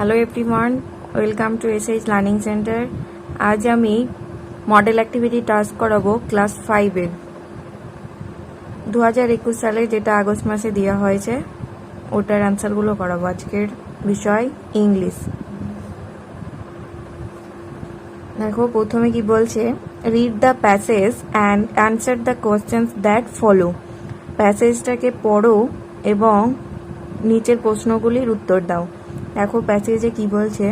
Hello everyone, welcome to SH learning centre. আজ আমি model activity task করাবো class 5-এর 2021 সালে, যেটা আগস্ট মাসে দেওয়া হয়েছে। ওটার অ্যান্সারগুলো করাবো। আজকের বিষয় ইংলিশ। দেখো প্রথমে কি বলছে, read the passage and answer the questions that follow. প্যাসেজটাকে পড়ো এবং নিচের প্রশ্নগুলির উত্তর দাও। দেখো প্যাসেজে কি বলছে,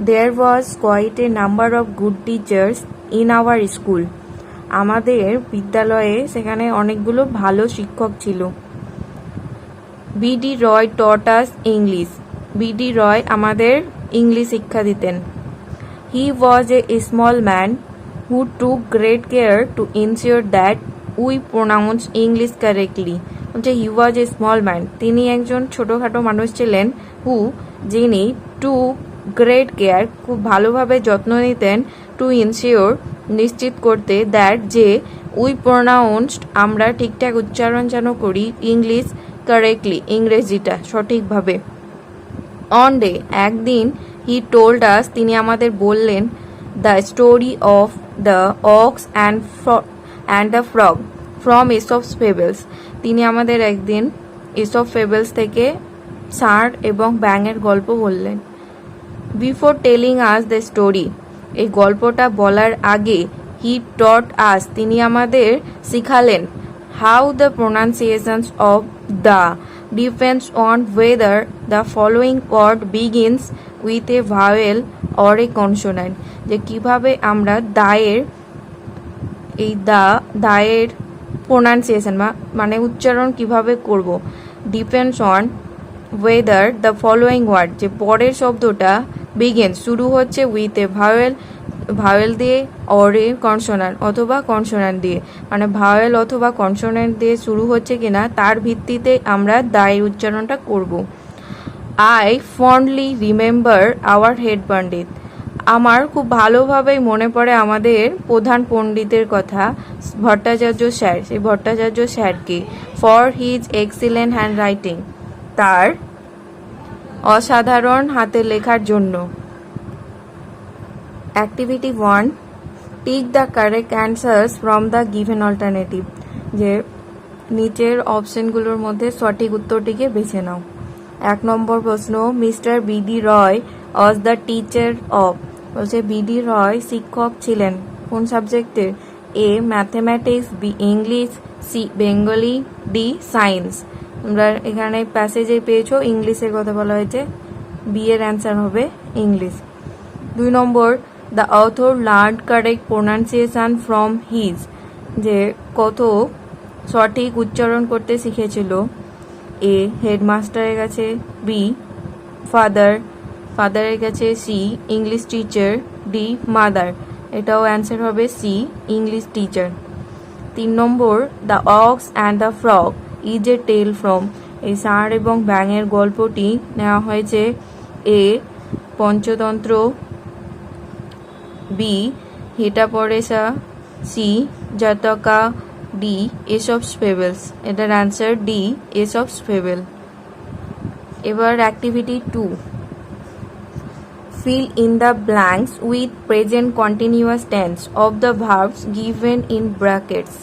there was quite a number of good teachers in our school. আমাদের বিদ্যালয়ে সেখানে অনেকগুলো ভালো শিক্ষক ছিল। B D Roy taught us English. B D Roy আমাদের ইংলিশ শিক্ষা দিতেন। He was a small man who took great care to ensure that we pronounce English correctly. বলছে he was a small man, তিনি একজন ছোটোখাটো মানুষ ছিলেন। হু, যিনি, টু গ্রেট কেয়ার, খুব ভালোভাবে যত্ন নিতেন, টু ইনশিওর, নিশ্চিত করতে, দ্যাট, যে, উই প্রোনাউন্সড, আমরা ঠিকঠাক উচ্চারণ যেন করি, ইংলিশ কারেক্টলি, ইংরেজিটা সঠিকভাবে। অন ডে, একদিন, হি টোল্ড আস, তিনি আমাদের বললেন, the story of the ox and the frog from Aesop's fables. তিনি আমাদের একদিন এসপ ফেবলস থেকে ষাঁড় এবং ব্যাঙের গল্প বললেন। Before telling us the story, এই গল্পটা বলার আগে, হি টট আস, তিনি আমাদের শিখালেন, how the pronunciations of the depends on whether the following word begins with a vowel or a consonant. যে কিভাবে আমরা দায়ের প্রোনাউন্সিয়েশন মানে উচ্চারণ কিভাবে করব। Depends on whether the following word, যে পরের শব্দটা বিগিন, শুরু হচ্ছে উইথ এ ভাওয়েল দিয়ে, অর এ কনসোনান্ট, অথবা কনসোনান্ট দিয়ে, মানে ভাওয়েল অথবা কনসোনান্ট দিয়ে শুরু হচ্ছে কিনা তার ভিত্তিতে আমরা দায়ের উচ্চারণটা করব। আই ফন্ডলি রিমেম্বার আওয়ার হেড পণ্ডিত। আমার খুব ভালোভাবেই মনে পড়ে আমাদের প্রধান পণ্ডিতের কথা, ভট্টাচার্য স্যার। সেই ভট্টাচার্য স্যারকে, for his excellent hand writing, তার অসাধারণ হাতের লেখার জন্য। Activity 1, tick the correct answers from the given alternative. যে নিচের অপশনগুলোর মধ্যে সঠিক উত্তরটিকে বেছে নাও। 1 নম্বর প্রশ্ন, mister B D Roy was the teacher of. বলছে বিডি রয় শিক্ষক ছিলেন কোন সাবজেক্টের? A mathematics, B English, C Bengali, D science. তোমরা এখানে প্যাসেজে পেয়েছো ইংলিশের কথা বলা হয়েছে, বি এর অ্যান্সার হবে English. 2 number, the author learn correct pronunciation from his. যে কত সঠিক উচ্চারণ করতে শিখেছিল? এ হেডমাস্টারের কাছে, বি ফাদারের কাছে, C English teacher, D mother. এটাও অ্যান্সার হবে সি ইংলিশ টিচার। 3 নম্বর, the ox and the frog is a tale from. এই ষাঁড় এবং ব্যাঙের গল্পটি নেওয়া হয়েছে A Panchatantra, B Hitopadesha, C Jataka, D Aesop's fables. এটার অ্যান্সার ডি এসপস ফেবল। এবার activity 2, fill in the blanks with present continuous tense of the verbs given in brackets.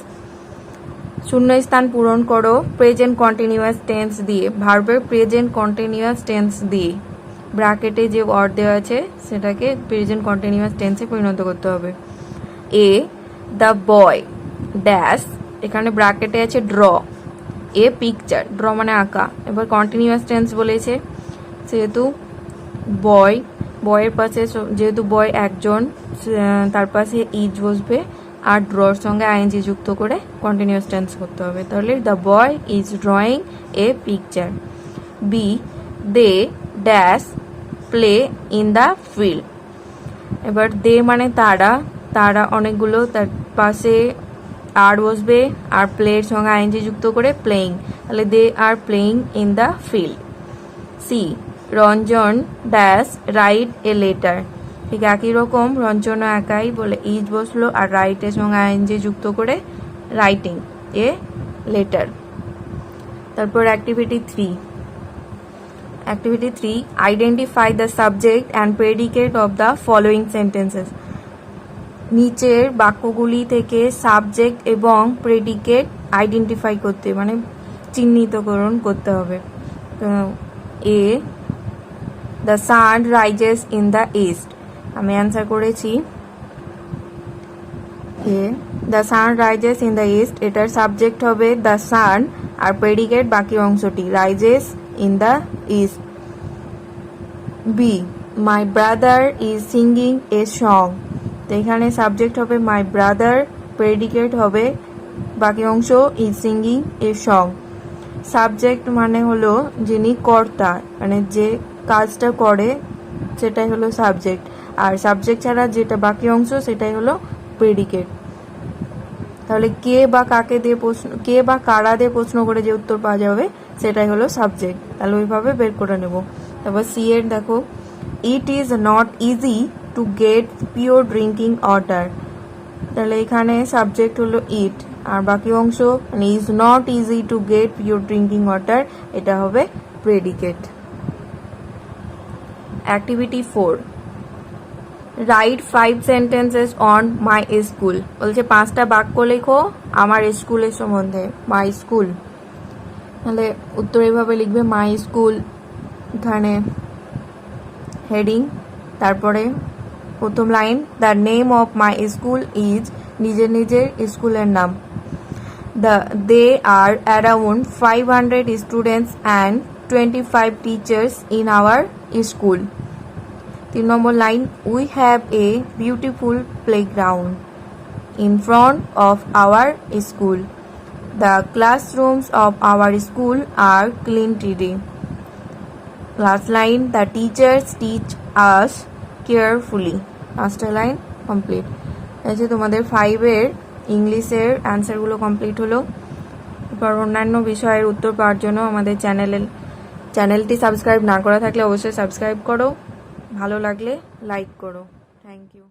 শূন্যস্থান পূরণ করো প্রেজেন্ট কন্টিনিউয়াস টেন্স দিয়ে, ভার্বের প্রেজেন্ট কন্টিনিউয়াস টেন্স দিয়ে। ব্র্যাকেটে যে ওয়ার্ড দেওয়া আছে সেটাকে প্রেজেন্ট কন্টিনিউয়াস টেন্সে পরিণত করতে হবে। এ দ্য বয় ড্যাশ, এখানে ব্র্যাকেটে আছে ড্র, এ পিকচার, ড্র মানে আঁকা। এবার কন্টিনিউয়াস টেন্স বলেছে, সেহেতু বয়ের পাশে, যেহেতু বয় একজন, তার পাশে ইজ বসবে, আর ড্রর সঙ্গে আইএনজি যুক্ত করে কন্টিনিউয়াস টেন্স করতে হবে। তাহলে the boy is drawing a picture. B they dash play in the field. এবার দে মানে তারা অনেকগুলো, তার পাশে আর বসবে, আর প্লের সঙ্গে আইএনজি যুক্ত করে প্লেইং, তাহলে they are playing in the field. C Ranjan dash write a letter. ঠিক একই রকম রঞ্জনও একাই বলে ইজ বসলো, আর রাইটের সঙ্গে আইএনজি যুক্ত করে রাইটিং এ লেটার। তারপর activity 3, Activity 3. Identify the subject and predicate of the following sentences. নিচের বাক্যগুলি থেকে সাবজেক্ট এবং প্রেডিকেট আইডেন্টিফাই করতে মানে চিহ্নিতকরণ করতে হবে। তো A, the sun rises in the east, আমি অ্যান্সার করেছি A, the sun rises in the east. এটার সাবজেক্ট হবে দ্য সান আর প্রেডিকেট বাকি অংশটি rises in the east. B, my brother is singing a song, তো এখানে সাবজেক্ট হবে মাই ব্রাদার, প্রেডিকেট হবে বাকি অংশ is singing a song. Subject মানে হলো যিনি কর্তা, মানে যে কাজটা করে সেটাই হলো সাবজেক্ট, আর সাবজেক্ট ছাড়া যেটা বাকি অংশ সেটাই হলো প্রেডিকেট। তাহলে কে বা কাকে দিয়ে প্রশ্ন, কে বা কারা দিয়ে প্রশ্ন করে যে উত্তর পাওয়া যাবে সেটাই হলো সাবজেক্ট। তাহলে ওইভাবে বের করে নেব। তারপর সি এর দেখো, it is not easy to get pure drinking water, তাহলে এখানে সাবজেক্ট হলো ইট আর বাকি অংশ মানে is not easy to get pure drinking water, এটা হবে predicate. Activity 4. Right 5 sentences on my school, বলছে 5টা বাক্য লেখো আমার স্কুলের সম্বন্ধে, মাই স্কুল। তাহলে উত্তর এভাবে লিখবে, মাই স্কুল, এখানে হেডিং, তারপরে প্রথম line, the name of my school is, নিজের নিজের স্কুলের নাম। They are around 500 students and 25 teachers in our school. 3 নম্বর line, we have a beautiful playground in front of our school. The classrooms of our school are clean tidy. Last line, the teachers teach us carefully. 5টা line complete. এই যে তোমাদের 5-এর ইংলিশের অ্যান্সারগুলো complete হলো। এবার অন্যান্য বিষয়ের উত্তর পাওয়ার জন্য আমাদের চ্যানেলটি সাবস্ক্রাইব না করা থাকলে অবশ্যই সাবস্ক্রাইব করো, ভালো লাগলে লাইক করো। Thank you.